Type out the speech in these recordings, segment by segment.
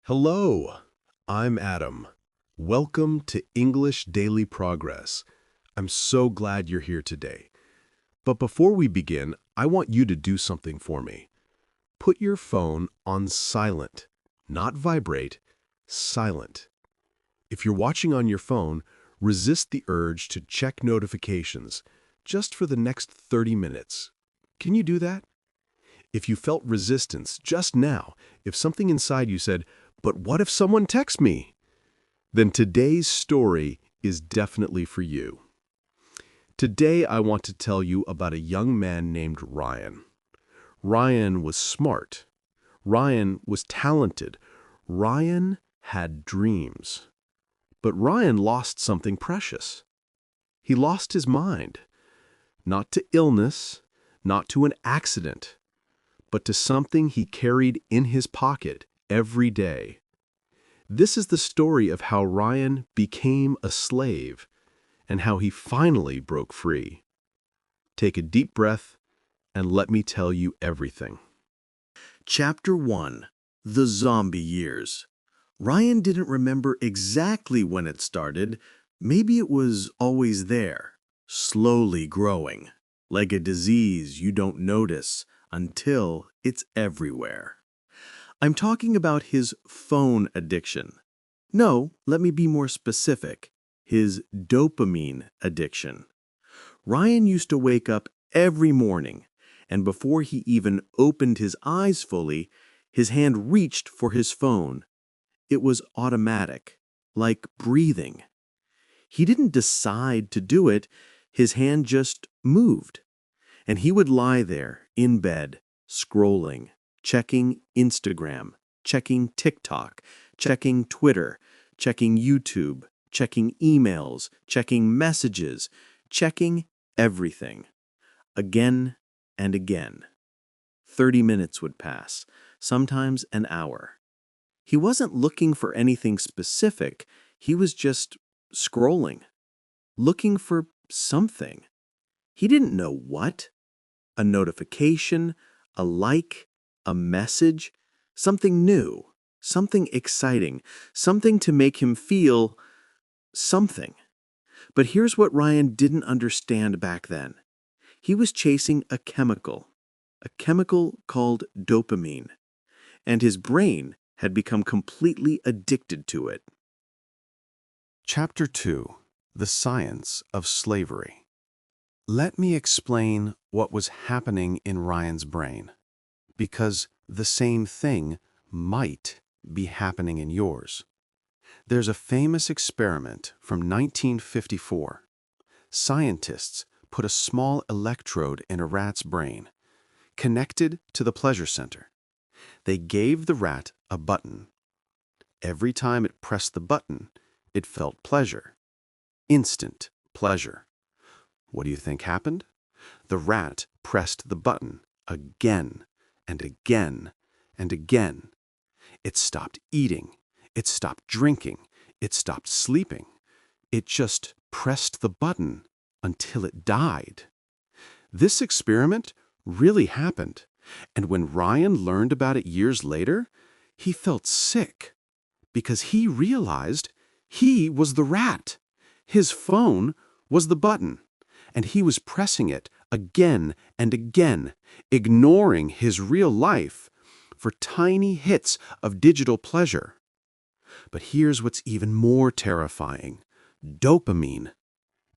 Hello, I'm Adam. Welcome to English Daily Progress. I'm so glad you're here today. But before we begin, I want you to do something for me. Put your phone on silent, not vibrate, silent. If you're watching on your phone, resist the urge to check notifications just for the next 30 minutes. Can you do that? If you felt resistance just now, if something inside you said, "But what if someone texts me?" then today's story is definitely for you. Today, I want to tell you about a young man named Ryan. Ryan was smart. Ryan was talented. Ryan had dreams. But Ryan lost something precious. He lost his mind. Not to illness, not to an accident, but to something he carried in his pocket every day. This is the story of how Ryan became a slave and how he finally broke free. Take a deep breath and let me tell you everything. Chapter 1. The Zombie Years. Ryan didn't remember exactly when it started. Maybe it was always there, slowly growing, like a disease you don't notice until it's everywhere. I'm talking about his phone addiction. No, let me be more specific. His dopamine addiction. Ryan used to wake up every morning, and before he even opened his eyes fully, his hand reached for his phone. It was automatic, like breathing. He didn't decide to do it, his hand just moved. And he would lie there in bed, scrolling, checking Instagram, checking TikTok, checking Twitter, checking YouTube, checking emails, checking messages, checking everything. Again and again. 30 minutes would pass, sometimes an hour. He wasn't looking for anything specific, he was just scrolling, looking for something. He didn't know what. A notification, a like, a message, something new, something exciting, something to make him feel something. But here's what Ryan didn't understand back then. He was chasing a chemical called dopamine, and his brain had become completely addicted to it. Chapter 2. The Science of Slavery. Let me explain what was happening in Ryan's brain, because the same thing might be happening in yours. There's a famous experiment from 1954. Scientists put a small electrode in a rat's brain, connected to the pleasure center. They gave the rat a button. Every time it pressed the button, it felt pleasure. Instant pleasure. What do you think happened? The rat pressed the button again and again and again. It stopped eating. It stopped drinking. It stopped sleeping. It just pressed the button until it died. This experiment really happened, and when Ryan learned about it years later, he felt sick because he realized he was the rat. His phone was the button, and he was pressing it again and again, ignoring his real life for tiny hits of digital pleasure. But here's what's even more terrifying. Dopamine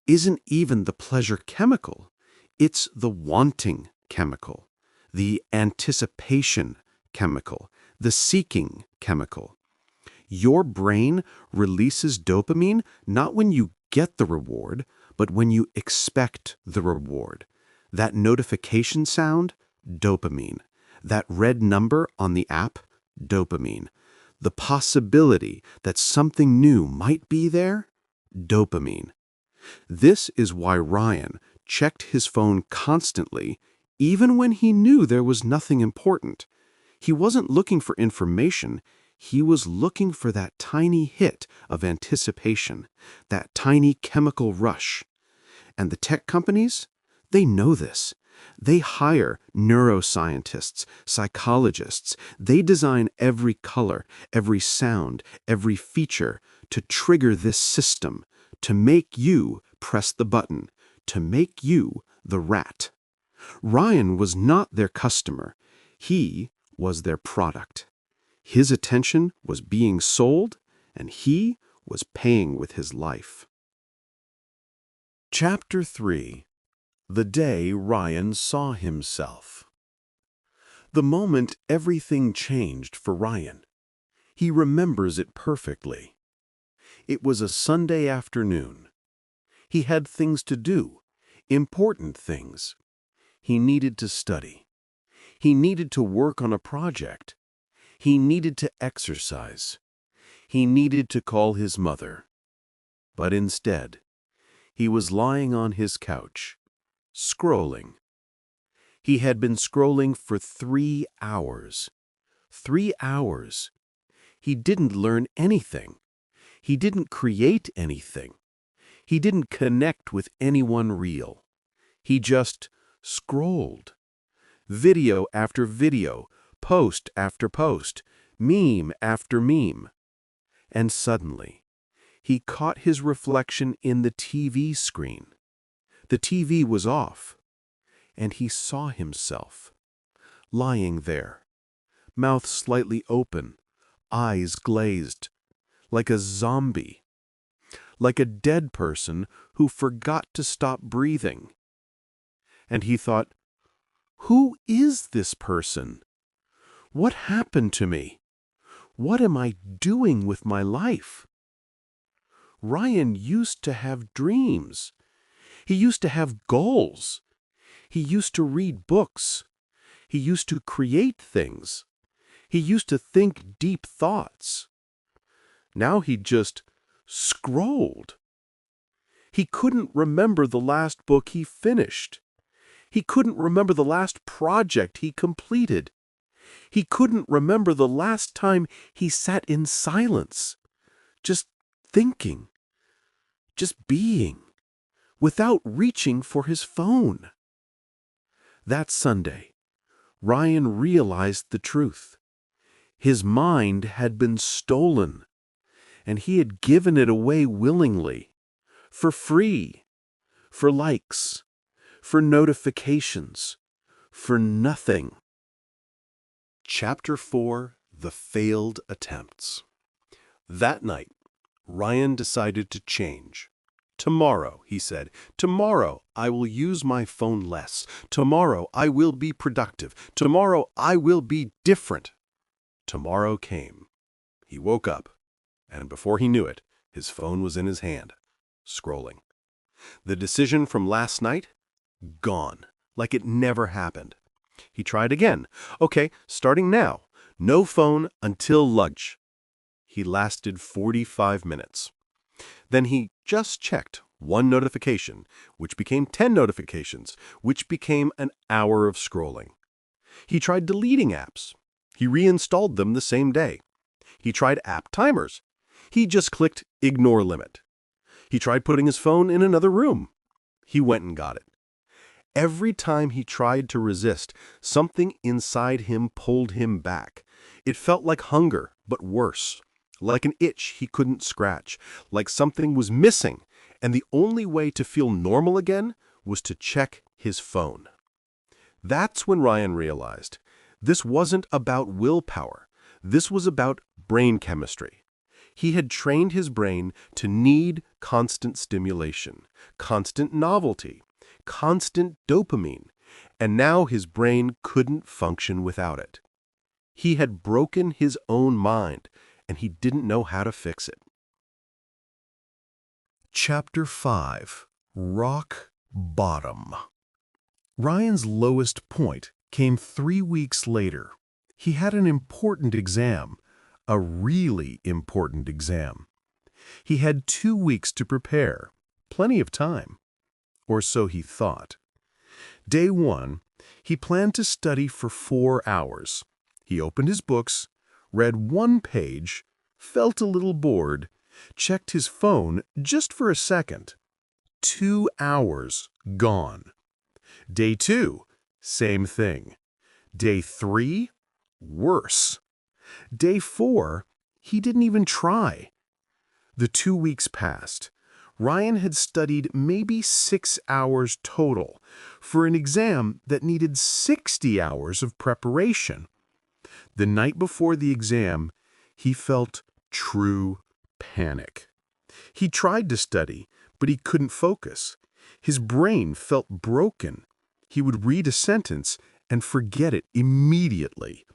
isn't even the pleasure chemical. It's the wanting chemical, the anticipation chemical, the seeking chemical. Your brain releases dopamine not when you get the reward, but when you expect the reward. That notification sound, dopamine. That red number on the app, dopamine. The possibility that something new might be there, dopamine. This is why Ryan checked his phone constantly, even when he knew there was nothing important. He wasn't looking for information. He was looking for that tiny hit of anticipation, that tiny chemical rush. And the tech companies, they know this. They hire neuroscientists, psychologists. They design every color, every sound, every feature to trigger this system, to make you press the button, to make you the rat. Ryan was not their customer. He was their product. His attention was being sold, and he was paying with his life. Chapter 3. The Day Ryan Saw Himself. The moment everything changed for Ryan. He remembers it perfectly. It was a Sunday afternoon. He had things to do, important things. He needed to study. He needed to work on a project. He needed to exercise. He needed to call his mother. But instead, he was lying on his couch, scrolling. He had been scrolling for 3 hours. 3 hours. He didn't learn anything. He didn't create anything. He didn't connect with anyone real. He just scrolled. Video after video, post after post, meme after meme. And suddenly, he caught his reflection in the TV screen. The TV was off, and he saw himself, lying there, mouth slightly open, eyes glazed, like a zombie, like a dead person who forgot to stop breathing. And he thought, who is this person? What happened to me? What am I doing with my life? Ryan used to have dreams. He used to have goals. He used to read books. He used to create things. He used to think deep thoughts. Now he just scrolled. He couldn't remember the last book he finished. He couldn't remember the last project he completed. He couldn't remember the last time he sat in silence, just thinking, just being, without reaching for his phone. That Sunday, Ryan realized the truth. His mind had been stolen, and he had given it away willingly, for free, for likes, for notifications, for nothing. Chapter 4. The Failed Attempts. That night, Ryan decided to change. Tomorrow, he said, tomorrow I will use my phone less. Tomorrow I will be productive. Tomorrow I will be different. Tomorrow came. He woke up, and before he knew it, his phone was in his hand, scrolling. The decision from last night? Gone, like it never happened. He tried again. Okay, starting now. No phone until lunch. He lasted 45 minutes. Then he just checked one notification, which became 10 notifications, which became an hour of scrolling. He tried deleting apps. He reinstalled them the same day. He tried app timers. He just clicked Ignore Limit. He tried putting his phone in another room. He went and got it. Every time he tried to resist, something inside him pulled him back. It felt like hunger, but worse. Like an itch he couldn't scratch. Like something was missing, and the only way to feel normal again was to check his phone. That's when Ryan realized this wasn't about willpower. This was about brain chemistry. He had trained his brain to need constant stimulation, constant novelty, constant dopamine, and now his brain couldn't function without it. He had broken his own mind, and he didn't know how to fix it. Chapter 5. Rock Bottom. Ryan's lowest point came 3 weeks later. He had an important exam, a really important exam. He had 2 weeks to prepare, plenty of time. Or so he thought. Day 1, he planned to study for 4 hours. He opened his books, read 1 page, felt a little bored, checked his phone just for a second. 2 hours gone. Day 2, same thing. Day 3, worse. Day 4, he didn't even try. The 2 weeks passed. Ryan had studied maybe 6 hours total for an exam that needed 60 hours of preparation. The night before the exam, he felt true panic. He tried to study, but he couldn't focus. His brain felt broken. He would read a sentence and forget it immediately.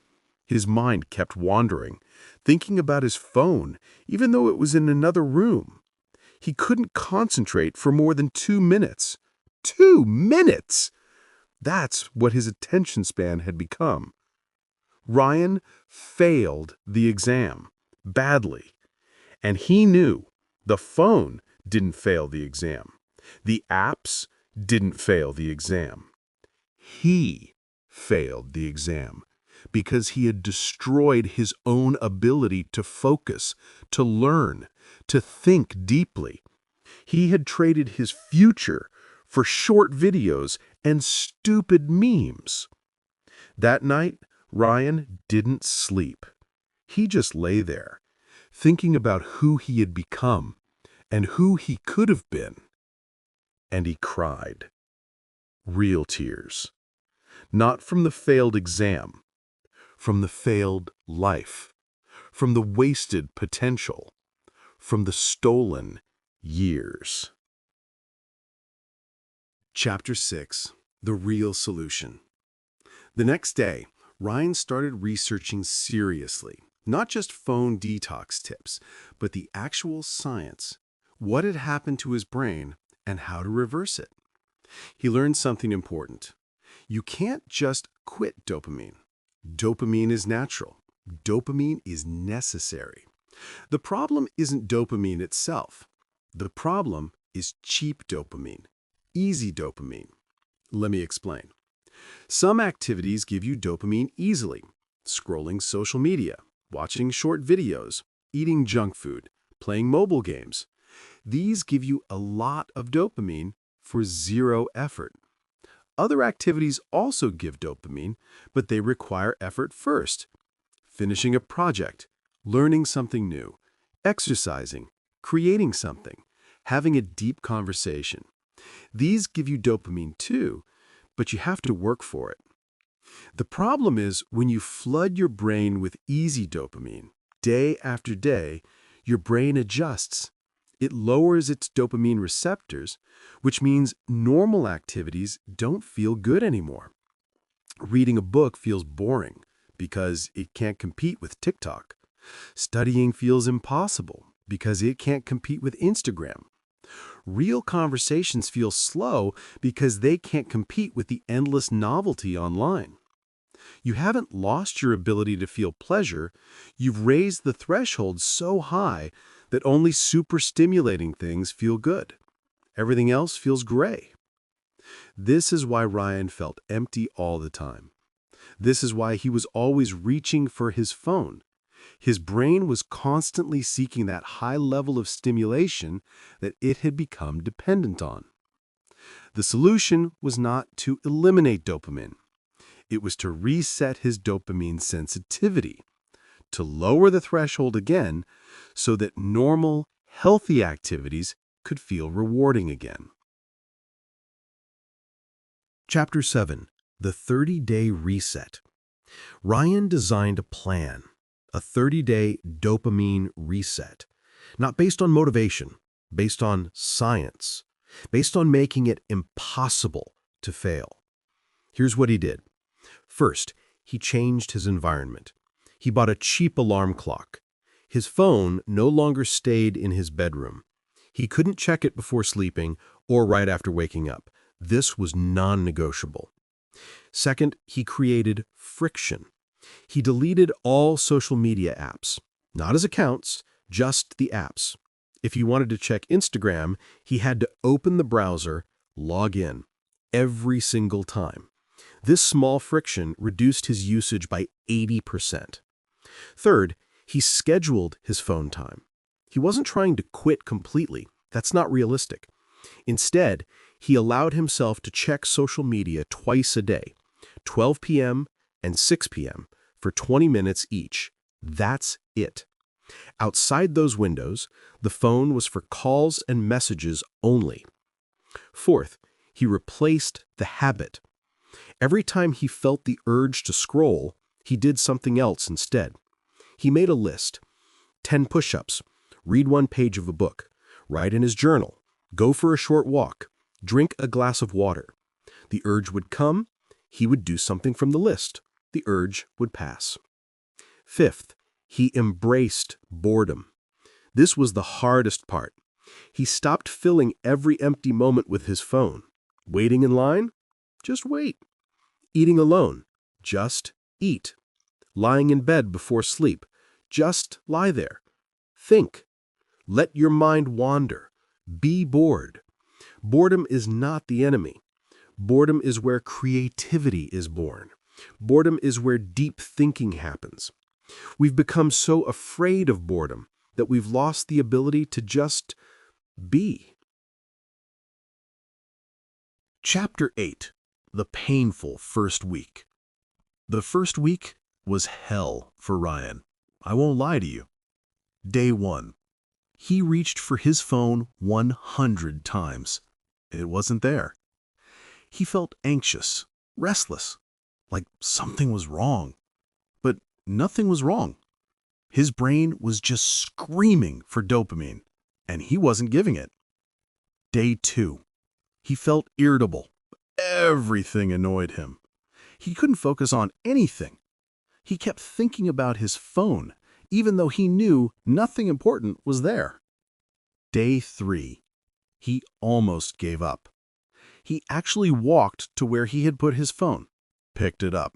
His mind kept wandering, thinking about his phone, even though it was in another room. He couldn't concentrate for more than 2 minutes. 2 minutes! That's what his attention span had become. Ryan failed the exam badly, and he knew the phone didn't fail the exam. The apps didn't fail the exam. He failed the exam because he had destroyed his own ability to focus, to learn, to think deeply. He had traded his future for short videos and stupid memes. That night, Ryan didn't sleep. He just lay there, thinking about who he had become and who he could have been. And he cried. Real tears. Not from the failed exam, from the failed life, from the wasted potential, from the stolen years. Chapter 6. The Real Solution. The next day, Ryan started researching seriously, not just phone detox tips, but the actual science, what had happened to his brain, and how to reverse it. He learned something important. You can't just quit dopamine. Dopamine is natural. Dopamine is necessary. The problem isn't dopamine itself. The problem is cheap dopamine, easy dopamine. Let me explain. Some activities give you dopamine easily. Scrolling social media, watching short videos, eating junk food, playing mobile games. These give you a lot of dopamine for zero effort. Other activities also give dopamine, but they require effort first. Finishing a project, learning something new, exercising, creating something, having a deep conversation. These give you dopamine too, but you have to work for it. The problem is when you flood your brain with easy dopamine, day after day, your brain adjusts. It lowers its dopamine receptors, which means normal activities don't feel good anymore. Reading a book feels boring because it can't compete with TikTok. Studying feels impossible because it can't compete with Instagram. Real conversations feel slow because they can't compete with the endless novelty online. You haven't lost your ability to feel pleasure. You've raised the threshold so high that only super stimulating things feel good. Everything else feels gray. This is why Ryan felt empty all the time. This is why he was always reaching for his phone. His brain was constantly seeking that high level of stimulation that it had become dependent on. The solution was not to eliminate dopamine. It was to reset his dopamine sensitivity, to lower the threshold again so that normal, healthy activities could feel rewarding again. Chapter 7. The 30-Day Reset. Ryan designed a plan, a 30-day dopamine reset, not based on motivation, based on science, based on making it impossible to fail. Here's what he did. First, he changed his environment. He bought a cheap alarm clock. His phone no longer stayed in his bedroom. He couldn't check it before sleeping or right after waking up. This was non-negotiable. Second, he created friction. He deleted all social media apps, not his accounts, just the apps. If he wanted to check Instagram, he had to open the browser, log in, every single time. This small friction reduced his usage by 80%. Third, he scheduled his phone time. He wasn't trying to quit completely. That's not realistic. Instead, he allowed himself to check social media twice a day, 12 p.m. and 6 p.m. for 20 minutes each. That's it. Outside those windows, the phone was for calls and messages only. Fourth, he replaced the habit. Every time he felt the urge to scroll, he did something else instead. He made a list: 10 push-ups, read 1 page of a book, write in his journal, go for a short walk, drink a glass of water. The urge would come, he would do something from the list. The urge would pass. Fifth, he embraced boredom. This was the hardest part. He stopped filling every empty moment with his phone. Waiting in line? Just wait. Eating alone? Just eat. Lying in bed before sleep? Just lie there. Think. Let your mind wander. Be bored. Boredom is not the enemy. Boredom is where creativity is born. Boredom is where deep thinking happens. We've become so afraid of boredom that we've lost the ability to just be. Chapter 8. The Painful First Week. The first week was hell for Ryan. I won't lie to you. Day 1. He reached for his phone 100 times. It wasn't there. He felt anxious, restless, like something was wrong. But nothing was wrong. His brain was just screaming for dopamine, and he wasn't giving it. Day 2. He felt irritable. Everything annoyed him. He couldn't focus on anything. He kept thinking about his phone, even though he knew nothing important was there. Day 3. He almost gave up. He actually walked to where he had put his phone, picked it up.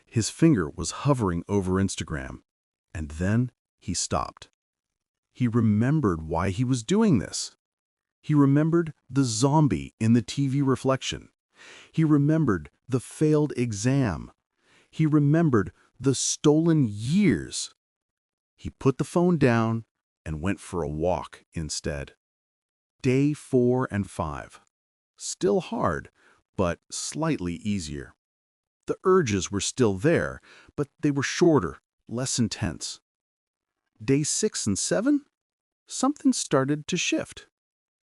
His finger was hovering over Instagram, and then he stopped. He remembered why he was doing this. He remembered the zombie in the TV reflection. He remembered the failed exam. He remembered the stolen years. He put the phone down and went for a walk instead. Day 4 and 5. Still hard, but slightly easier. The urges were still there, but they were shorter, less intense. Day 6 and 7? Something started to shift.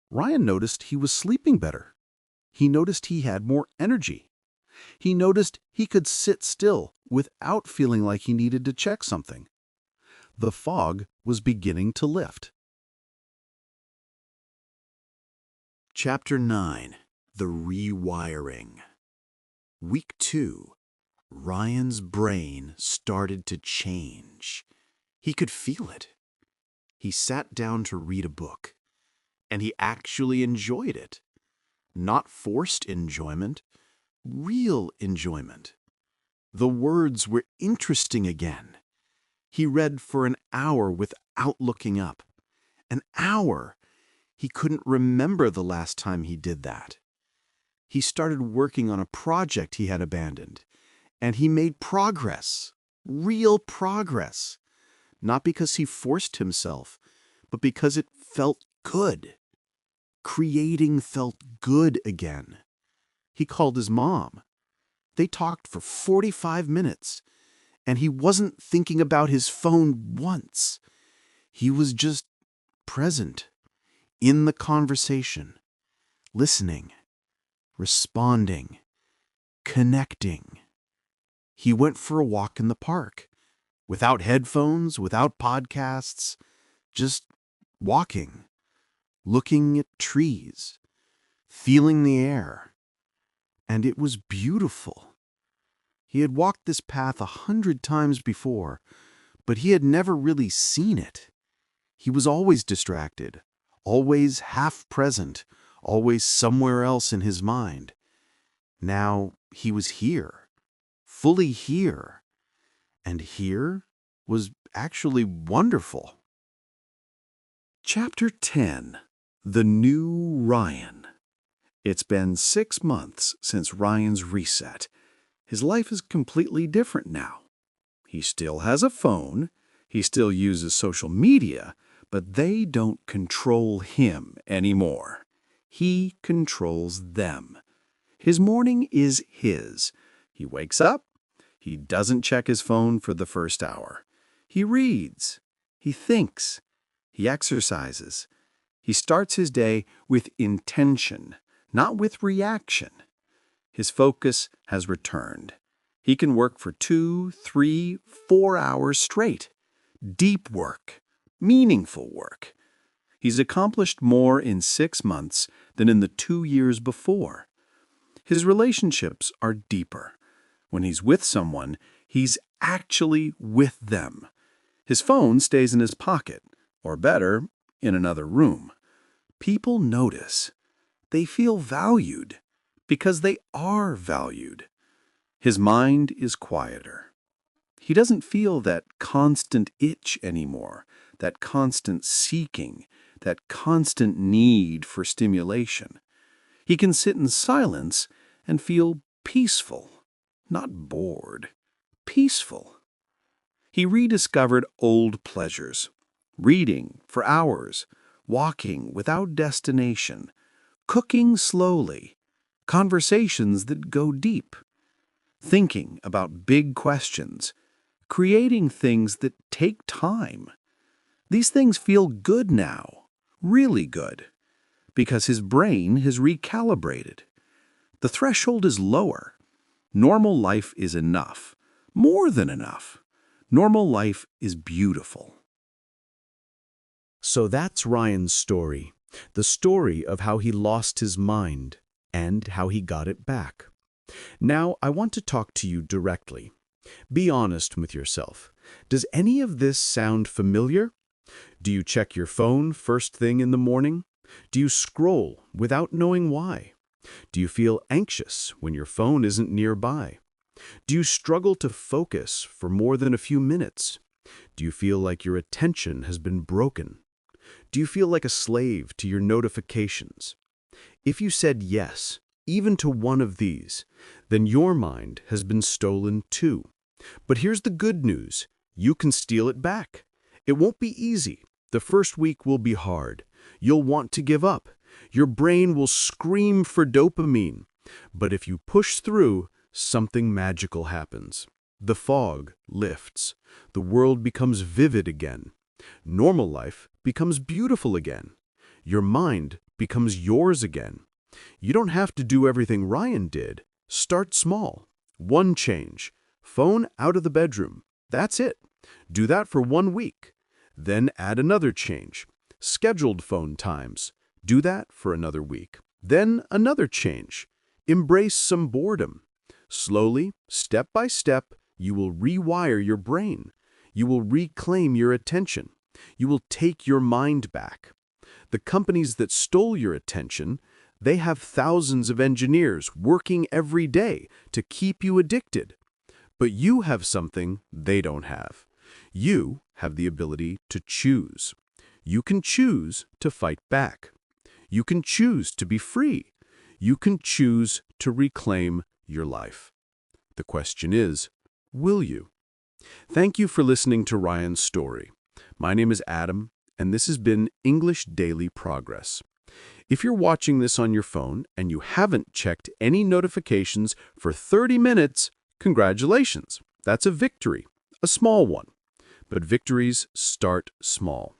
Ryan noticed he was sleeping better. He noticed he had more energy. He noticed he could sit still without feeling like he needed to check something. The fog was beginning to lift. Chapter 9. The Rewiring. Week 2. Ryan's brain started to change. He could feel it. He sat down to read a book, and he actually enjoyed it. Not forced enjoyment, real enjoyment. The words were interesting again. He read for an hour without looking up. An hour! He couldn't remember the last time he did that. He started working on a project he had abandoned, and he made progress, real progress. Not because he forced himself, but because it felt good. Creating felt good again. He called his mom. They talked for 45 minutes, and he wasn't thinking about his phone once. He was just present, in the conversation, listening, responding, connecting. He went for a walk in the park, without headphones, without podcasts, just walking, looking at trees, feeling the air. And it was beautiful. He had walked this path 100 times before, but he had never really seen it. He was always distracted, always half present, always somewhere else in his mind. Now he was here, fully here, and here was actually wonderful. Chapter 10. The New Ryan. It's been 6 months since Ryan's reset. His life is completely different now. He still has a phone, he still uses social media, but they don't control him anymore. He controls them. His morning is his. He wakes up. He doesn't check his phone for the first hour. He reads. He thinks. He exercises. He starts his day with intention, not with reaction. His focus has returned. He can work for 2, 3, 4 hours straight. Deep work. Meaningful work. He's accomplished more in 6 months than in the 2 years before. His relationships are deeper. When he's with someone, he's actually with them. His phone stays in his pocket, or better, in another room. People notice. They feel valued because they are valued. His mind is quieter. He doesn't feel that constant itch anymore, that constant seeking, that constant need for stimulation. He can sit in silence and feel peaceful, not bored, peaceful. He rediscovered old pleasures, reading for hours, walking without destination, cooking slowly, conversations that go deep, thinking about big questions, creating things that take time. These things feel good now, really good, because his brain has recalibrated. The threshold is lower. Normal life is enough, more than enough. Normal life is beautiful. So that's Ryan's story, the story of how he lost his mind and how he got it back. Now, I want to talk to you directly. Be honest with yourself. Does any of this sound familiar? Do you check your phone first thing in the morning? Do you scroll without knowing why? Do you feel anxious when your phone isn't nearby? Do you struggle to focus for more than a few minutes? Do you feel like your attention has been broken? Do you feel like a slave to your notifications? If you said yes, even to one of these, then your mind has been stolen too. But here's the good news. You can steal it back. It won't be easy. The first week will be hard. You'll want to give up. Your brain will scream for dopamine. But if you push through, something magical happens. The fog lifts. The world becomes vivid again. Normal life becomes beautiful again. Your mind becomes yours again. You don't have to do everything Ryan did. Start small. One change. Phone out of the bedroom. That's it. Do that for 1 week. Then add another change. Scheduled phone times. Do that for another week. Then another change. Embrace some boredom. Slowly, step by step, you will rewire your brain. You will reclaim your attention. You will take your mind back. The companies that stole your attention, they have thousands of engineers working every day to keep you addicted. But you have something they don't have. You have the ability to choose. You can choose to fight back. You can choose to be free. You can choose to reclaim your life. The question is, will you? Thank you for listening to Ryan's story. My name is Adam, and this has been English Daily Progress. If you're watching this on your phone and you haven't checked any notifications for 30 minutes, congratulations. That's a victory, a small one. But victories start small.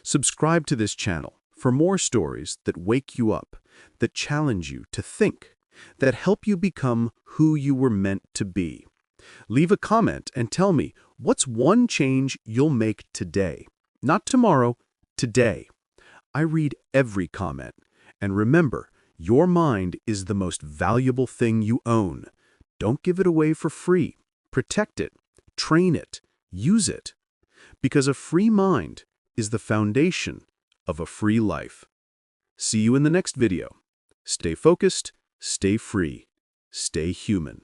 Subscribe to this channel for more stories that wake you up, that challenge you to think, that help you become who you were meant to be. Leave a comment and tell me, what's one change you'll make today? Not tomorrow, today. I read every comment. And remember, your mind is the most valuable thing you own. Don't give it away for free. Protect it, train it, use it. Because a free mind is the foundation of a free life. See you in the next video. Stay focused, stay free, stay human.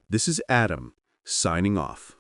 This is Adam, signing off.